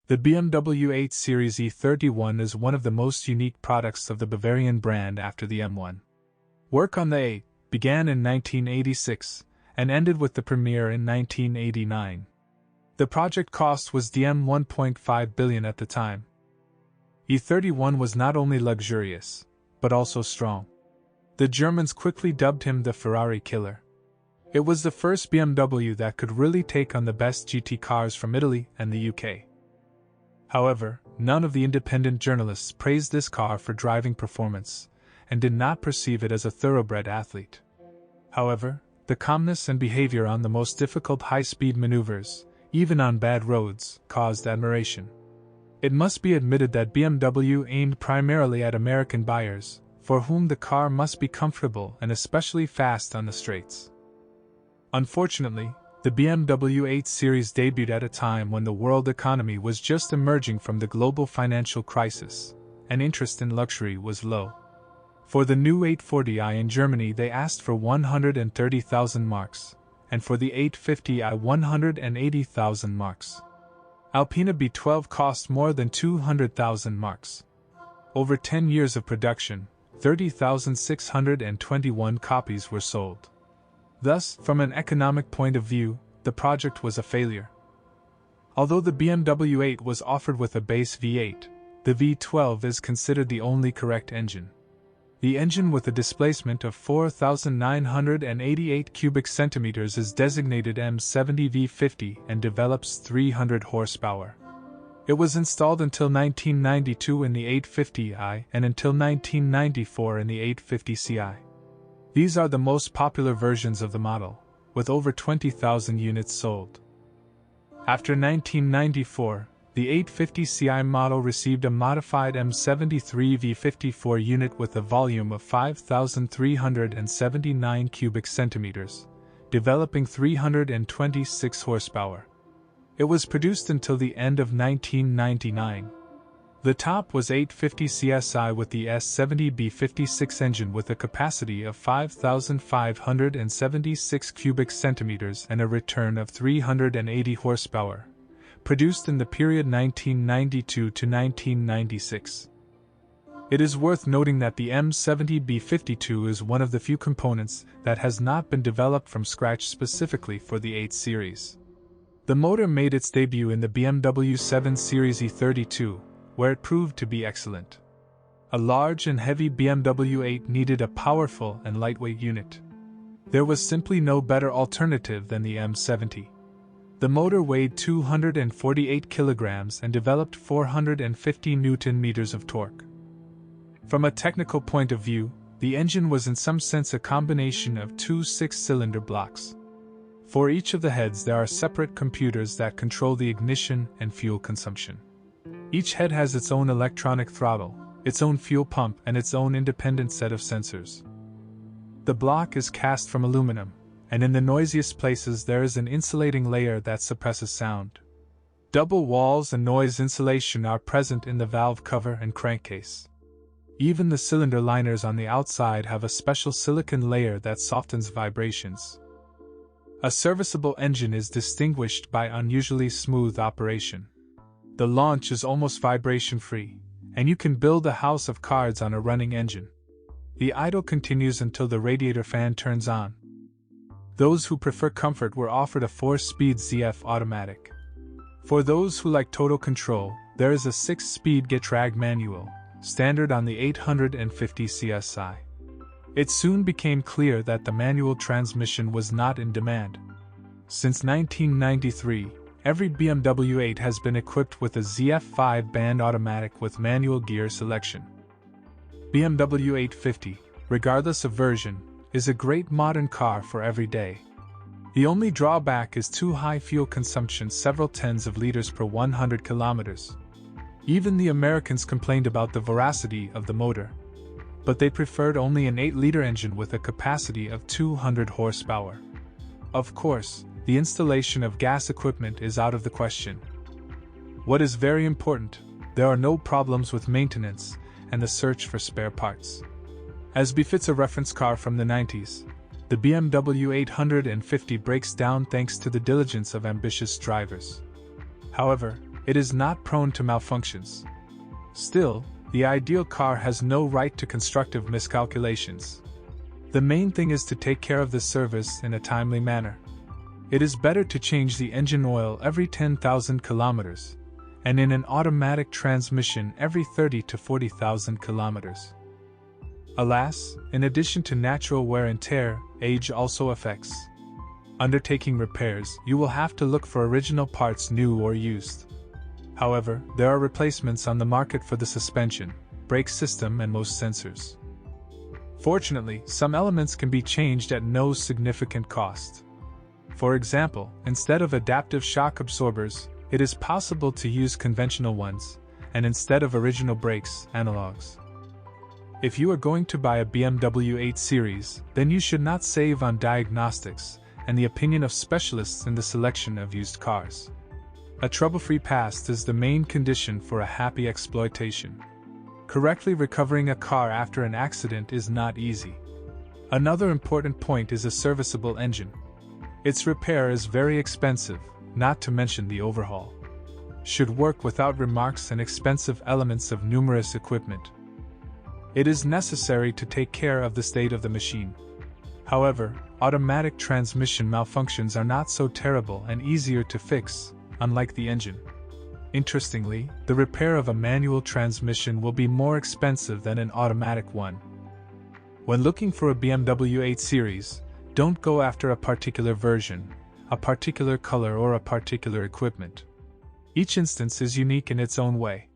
The BMW 8 Series E31 is one of the most unique products of the Bavarian brand after the M1. Work on the 8 began in 1986 and ended with the premiere in 1989. The project cost was DM 1.5 billion at the time. E31 was not only luxurious, but also strong. The Germans quickly dubbed him the Ferrari killer. It was the first BMW that could really take on the best GT cars from Italy and the UK. However, none of the independent journalists praised this car for driving performance, and did not perceive it as a thoroughbred athlete. However, the calmness and behavior on the most difficult high-speed maneuvers, even on bad roads, caused admiration. It must be admitted that BMW aimed primarily at American buyers, for whom the car must be comfortable and especially fast on the straights. Unfortunately, the BMW 8 Series debuted at a time when the world economy was just emerging from the global financial crisis, and interest in luxury was low. For the new 840i in Germany they asked for 130,000 marks, and for the 850i 180,000 marks. Alpina B12 cost more than 200,000 marks. Over 10 years of production, 30,621 copies were sold. Thus, from an economic point of view, the project was a failure. Although the BMW 8 was offered with a base V8, the V12 is considered the only correct engine. The engine with a displacement of 4,988 cubic centimeters is designated M70 V50 and develops 300 horsepower. It was installed until 1992 in the 850i and until 1994 in the 850ci. These are the most popular versions of the model, with over 20,000 units sold. After 1994, the 850ci model received a modified M73 V54 unit with a volume of 5,379 cubic centimeters, developing 326 horsepower. It was produced until the end of 1999. The top was 850 CSI with the S70B56 engine with a capacity of 5,576 cubic centimeters and a return of 380 horsepower, produced in the period 1992 to 1996. It is worth noting that the M70B52 is one of the few components that has not been developed from scratch specifically for the 8 Series. The motor made its debut in the BMW 7 Series E32, where it proved to be excellent. A large and heavy BMW 8 needed a powerful and lightweight unit. There was simply no better alternative than the M70. The motor weighed 248 kilograms and developed 450 Nm of torque. From a technical point of view, the engine was in some sense a combination of two 6-cylinder blocks. For each of the heads there are separate computers that control the ignition and fuel consumption. Each head has its own electronic throttle, its own fuel pump and its own independent set of sensors. The block is cast from aluminum, and in the noisiest places there is an insulating layer that suppresses sound. Double walls and noise insulation are present in the valve cover and crankcase. Even the cylinder liners on the outside have a special silicon layer that softens vibrations. A serviceable engine is distinguished by unusually smooth operation. The launch is almost vibration-free, and you can build a house of cards on a running engine. The idle continues until the radiator fan turns on. Those who prefer comfort were offered a 4-speed ZF automatic. For those who like total control, there is a 6-speed Getrag manual, standard on the 850 CSI. It soon became clear that the manual transmission was not in demand. Since 1993, every BMW 8 has been equipped with a ZF5 band automatic with manual gear selection. BMW 850, regardless of version, is a great modern car for every day. The only drawback is too high fuel consumption, several tens of liters per 100 kilometers. Even the Americans complained about the voracity of the motor, but they preferred only an 8-liter engine with a capacity of 200 horsepower. Of course, the installation of gas equipment is out of the question. What is very important, there are no problems with maintenance and the search for spare parts. As befits a reference car from the 90s, the BMW 850 breaks down thanks to the diligence of ambitious drivers. However, it is not prone to malfunctions. Still, the ideal car has no right to constructive miscalculations. The main thing is to take care of the service in a timely manner. It is better to change the engine oil every 10,000 kilometers, and in an automatic transmission every 30 to 40,000 kilometers. Alas, in addition to natural wear and tear, age also affects. Undertaking repairs, you will have to look for original parts, new or used. However, there are replacements on the market for the suspension, brake system and most sensors. Fortunately, some elements can be changed at no significant cost. For example, instead of adaptive shock absorbers, it is possible to use conventional ones, and instead of original brakes, analogs. If you are going to buy a BMW 8 Series, then you should not save on diagnostics and the opinion of specialists in the selection of used cars. A trouble-free past is the main condition for a happy exploitation. Correctly recovering a car after an accident is not easy. Another important point is a serviceable engine. Its repair is very expensive, not to mention the overhaul. Should work without remarks and expensive elements of numerous equipment. It is necessary to take care of the state of the machine. However, automatic transmission malfunctions are not so terrible and easier to fix, unlike the engine. Interestingly, the repair of a manual transmission will be more expensive than an automatic one. When looking for a BMW 8 Series, don't go after a particular version, a particular color or a particular equipment. Each instance is unique in its own way.